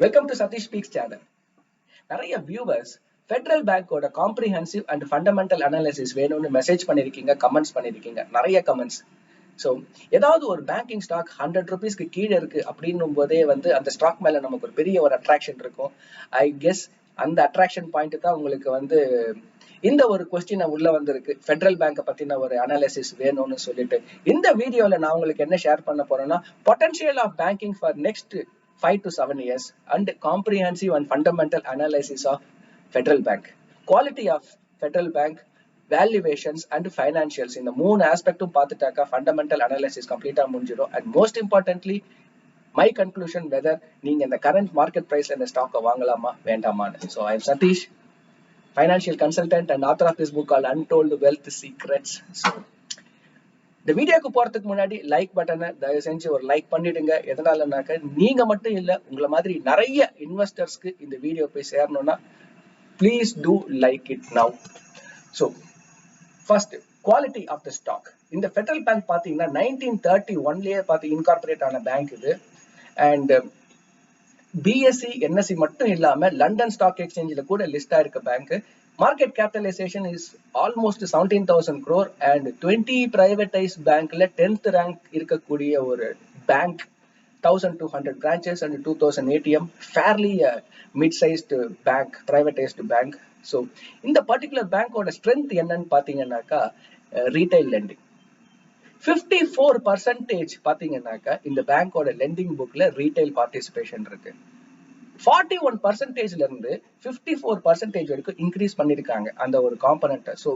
Welcome to Satish Speaks channel. நிறைய viewers federal பேங்கோட comprehensive and fundamental analysis வேணும்னு message பண்ணிருக்கீங்க, கமெண்ட்ஸ் பண்ணிருக்கீங்க, நிறைய கமெண்ட்ஸ். ஸோ ஏதாவது ஒரு பேங்கிங் ஸ்டாக் 100 rupeesக்கு கீழே இருக்கு அப்படின்னும் போதே அந்த ஸ்டாக் மேல நமக்கு ஒரு பெரிய ஒரு அட்ராக்ஷன் இருக்கும். ஐ கெஸ் அந்த அட்ராக்ஷன் பாயிண்ட் தான் உங்களுக்கு இந்த ஒரு கொஸ்டின் உள்ள வந்திருக்கு. ஃபெடரல் பேங்கை பத்தின ஒரு அனாலிசிஸ் வேணும்னு சொல்லிட்டு இந்த வீடியோல நான் உங்களுக்கு என்ன ஷேர் பண்ண போறேன்னா, potential of banking for next 5 to 7 years and comprehensive and fundamental analysis of Federal Bank, quality of Federal Bank, valuations and financials. இந்த மூணு ஆஸ்பெக்டும் பார்த்துட்டாக்கா ஃபண்டமெண்டல் அனாலிசிஸ் கம்ப்ளீட்டா முடிஞ்சிடும். And most importantly my conclusion whether நீங்க இந்த current market பிரைஸ்ல இந்த ஸ்டாக்கை வாங்கலாமா வேண்டாமான்னு. So I am Satish, financial consultant and author of this book called untold wealth secrets. So இந்த வீடியோக்கு போறதுக்கு முன்னாடி லைக் பட்டனை தயவு செஞ்சு ஒரு லைக் பண்ணிடுங்க. எதனாலனாக்க நீங்க மட்டும் இல்ல, உங்களை மாதிரி நிறைய இன்வெஸ்டர்ஸ்க்கு இந்த வீடியோ போய் சேரணும்னா please do like it now. So first, quality of the stock. இந்த ஃபெடரல் பேங்க் பாத்தீங்கன்னா 1931லயே இன்கார்பரேட் ஆன பேங்க் இது. அண்ட் பிஎஸ்சி என்எஸ்சி மட்டும் இல்லாம லண்டன் ஸ்டாக் எக்ஸ்சேஞ்சில் கூட லிஸ்ட் ஆயிருக்க bank. Market capitalization is almost 17,000 crore and 20 privatized bankல 10th rank இருக்கக்கூடிய ஒரு bank. 1200 branches and 2000 ATM, fairly mid-sized bank, privatized bank. So இந்த particular bank ஓட strength என்னன்னு பாத்தீங்கன்னாக்கா retail lending. 54% பாத்தீங்கன்னாக்கா இந்த பேங்கோட lending bookல retail participation இருக்கு. 41%ல இருந்து 54% வரைக்கும் இன்க்ரீஸ் பண்ணிருக்காங்க அந்த ஒரு காம்பனன்ட். ஸோ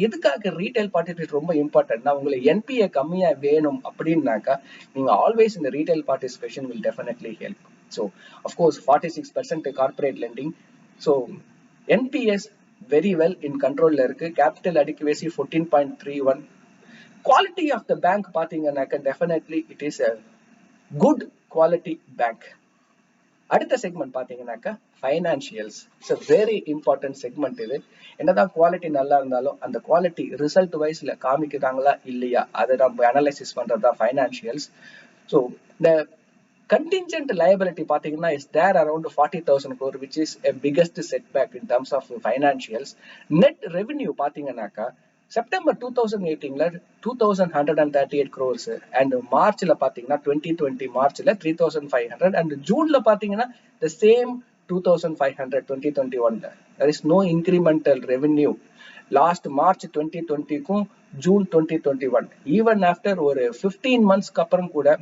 எதுக்காக ரீட்டைல் பார்ட்டிசிபேட் ரொம்ப இம்பார்ட்டன்ட்னா, உங்களுக்கு என்பிஏ கம்மியா வேணும் அப்படின்னாக்கா நீங்க ஆல்வேஸ் இந்த retail participation will definitely help. So of course 46% corporate lending. So NPAs very well in கண்ட்ரோல்ல இருக்கு. Capital adequacy 14.31. Quality of the bank பாத்தீங்கன்னாக்கா definitely it is a good quality bank. அடுத்த செக்மெண்ட் பாத்தீங்கன்னாக்கா financials. It's a very important segment இது. என்னதான் quality நல்லா இருந்தாலும் அந்த குவாலிட்டி ரிசல்ட் வைஸ்ல காமிக்கிறாங்களா இல்லையா அதை நம்ம அனலைசிஸ் பண்றதுதான் ஃபைனான்சியல்ஸ். ஸோ இந்த contingent liability பாத்தீங்கன்னா is there around 40,000 crore, which is a biggest setback in terms of financials. Net revenue பாத்தீங்கன்னாக்கா செப்டம்பர் 2018ல 2138 crores and மார்ச்ல பாத்தீங்கன்னா 2020 மார்ச்ல 3500 and ஜூன்ல பாத்தீங்கன்னா the same 2500 2021ல. there is no incremental revenue last March 2020க்கும் ஜூன் 2021 even after ஒரு 15 monthsக்கு அப்புறம் கூட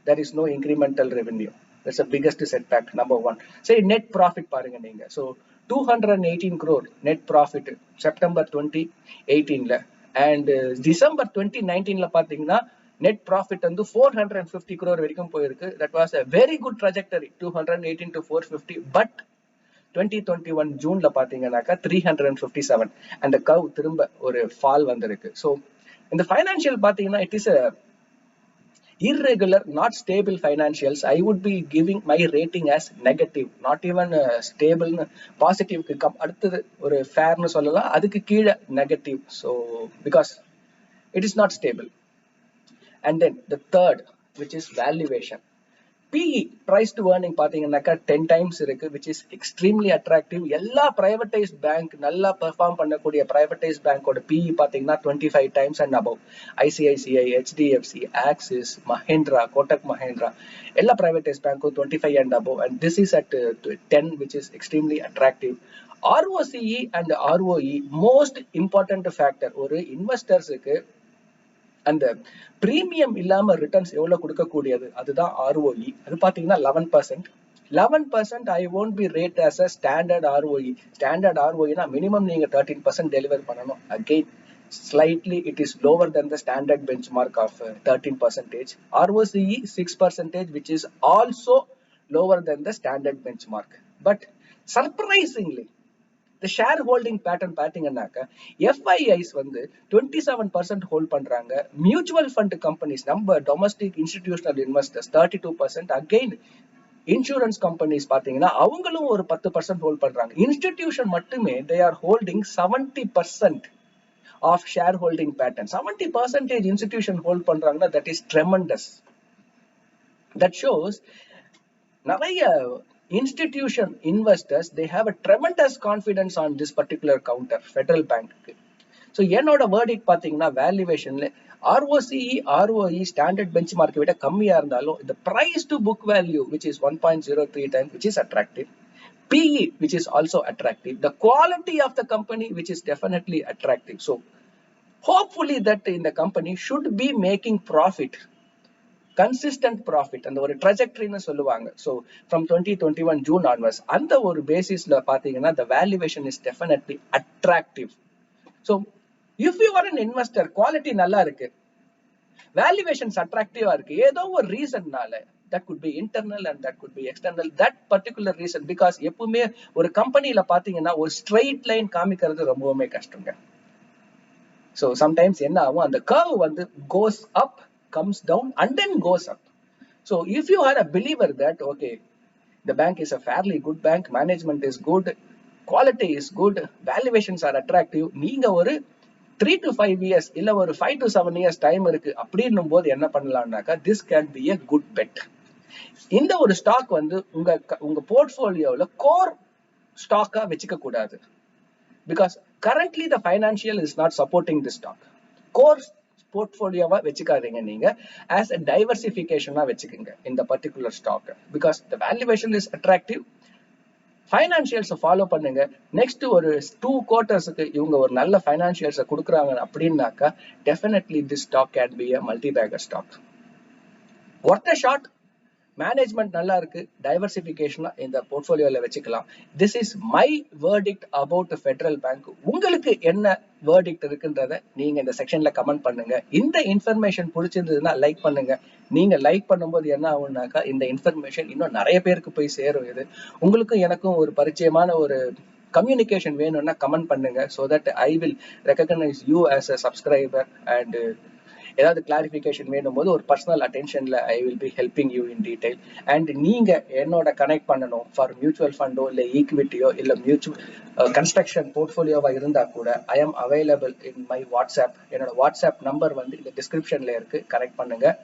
there is no incremental revenue. That's the biggest setback, number one. Say net profit பாருங்க நீங்க. So 218 crore net profit September 2018ல and December 2019ல பாத்தீங்கன்னா net profit 450 crore வரைக்கும் போயிருக்கு. That was a very good trajectory, 218 to 450. But 2021 ஜூன்ல பாத்தீங்கன்னாக்கா 357 and the curve திரும்ப ஒரு fall வந்திருக்கு. So இந்த financial பாத்தீங்கன்னா it is a irregular, not stable financials. I would be giving my rating as negative, not even stable. Positive க்கு அடுத்தது ஒரு fairனு சொல்லலாம், அதுக்கு கீழே negative. So because it is not stable. And then the third, which is valuation. PE, price to earning பாத்தீங்கன்னாக்கா 10 times இருக்கு, which is extremely attractive. எல்லா privatized bank நல்லா perform பண்ணக்கூடிய privatized bank ஓட PE பாத்தீங்கன்னா 25 times and above. ICICI, HDFC, Axis, Mahindra, Kotak Mahindra, எல்லா privatized bank 25 and above, and this is at 10, which is extremely attractive. ROCE and ROE, most important factor ஒரு இன்வெஸ்டர்ஸுக்கு அந்த premium இல்லாம returns எவ்வளவு கொடுக்கக்கூடியது அதுதான் ROE. அது பாத்தீங்கன்னா 11%. 11% I won't be rate as a standard ROE. Standard ROE னா minimum நீங்க 13% டெலிவர் பண்ணணும். Again, slightly it is lower than the standard benchmark of 13%. ROCE 6%, which is also lower than the standard benchmark. But surprisingly, the shareholding pattern பாத்தீங்கன்னாக்க FIIs 27% hold பண்றாங்க. Mutual fund companies, நம்ம domestic institutional investors 32%. Again insurance companies பாத்தீங்கன்னா அவங்களும் ஒரு 10% hold பண்றாங்க. Institution மட்டுமே they are holding 70% of shareholding pattern. 70% institution hold பண்றாங்கன்னா that is tremendous. That shows நிறைய institution investors, they have a tremendous confidence on this particular counter, Federal Bank. So என்னோட verdict பாத்தீங்கன்னா valuationல ROCE, ROE standard benchmark விட கம்மியா இருந்தாலும் the price to book value which is 1.03 times, which is attractive, PE which is also attractive, the quality of the company which is definitely attractive. So hopefully that in the company should be making profit, consistent profit, அந்த ஒரு trajectory-னு சொல்லுவாங்க. So from 2021 June onwards, அந்த ஒரு பேசிஸ்ல பாத்தீங்கன்னா the valuation is definitely attractive. So if you are an investor, quality நல்லா இருக்கு, valuations attractive-ஆ இருக்கு, ஏதோ ஒரு ரீசன்னால, that could be internal and that could be external, that particular reason, because எப்பவுமே ஒரு கம்பெனில பாத்தீங்கன்னா ஒரு straight line காமிக்கிறது ரொம்பவுமே கஷ்டங்க. So sometimes என்ன ஆகும், அந்த curve வந்து goes up, comes down and then goes up. So if you are a believer that okay, the bank is a fairly good bank, management is good, quality is good, valuations are attractive, நீங்க ஒரு 3 to 5 years இல்ல ஒரு 5 to 7 years time இருக்கு அப்படின்னும் போது என்ன பண்ணலாம்னாக்கா, this can be a good bet. இந்த ஒரு ஸ்டாக் வந்து உங்க போர்ட்ஃபோலியோல கோர் ஸ்டாக்கா வச்சுக்க கூடாது, because currently the financial is not supporting this stock. Core portfolio-வா வெச்சுக்காதீங்க, நீங்க as a diversification-ஆ வெச்சுக்குங்க in the particular stock, because the valuation is attractive, financials follow பண்ணுங்க. Next ஒரு 2 quarters-க்கு இவங்க ஒரு நல்ல financials கொடுக்குறாங்க அப்படின்னாக்கா definitely this stock can be a multi-bagger stock. Worth a shot. Management நல்லா இருக்கு, டைவர்சிபிகேஷனா இந்த போர்ட்ஃபோலியோல வச்சுக்கலாம். This is my verdict about federal bank. உங்களுக்கு என்ன வேர்டிக்ட் இருக்குன்றத நீங்க இந்த செக்ஷன்ல கமெண்ட் பண்ணுங்க. இந்த இன்ஃபர்மேஷன் பிடிச்சிருந்ததுன்னா லைக் பண்ணுங்க. நீங்க லைக் பண்ணும்போது என்ன ஆகும்னாக்கா, இந்த இன்ஃபர்மேஷன் இன்னும் நிறைய பேருக்கு போய் சேரும். இது உங்களுக்கும் எனக்கும் ஒரு பரிச்சயமான ஒரு கம்யூனிகேஷன் வேணும்னா கமெண்ட் பண்ணுங்க, so that I will recognize you as a subscriber, and ஏதாவது கிளாரிஃபிகேஷன் வேணும் போது ஒரு பர்சனல் அட்டென்ஷன்ல I will be helping you in detail. And நீங்க என்னோட கனெக்ட் பண்ணணும் ஃபார் மியூச்சுவல் ஃபண்டோ இல்லை ஈக்விட்டியோ இல்லை கன்ஸ்ட்ரக்ஷன் போர்ட்ஃபோலியோவா இருந்தா கூட I am available in my WhatsApp. என்னோட வாட்ஸ்அப் நம்பர் வந்து இந்த டிஸ்கிரிப்ஷன்ல இருக்கு, கனெக்ட் பண்ணுங்க.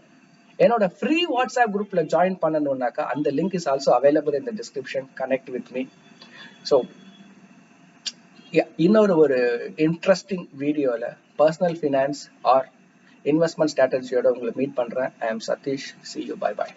என்னோட ஃப்ரீ வாட்ஸ்அப் குரூப்ல ஜாயின் பண்ணணும்னாக்கா அந்த link is also available in the description. Connect with me. So இன்னொரு ஒரு இன்ட்ரெஸ்டிங் வீடியோல பர்சனல் ஃபினான்ஸ் ஆர் இன்வெஸ்ட்மெண்ட் ஸ்ட்ராட்டஜியோட உங்களை மீட் பண்றேன். I am Satish. See you. Bye bye.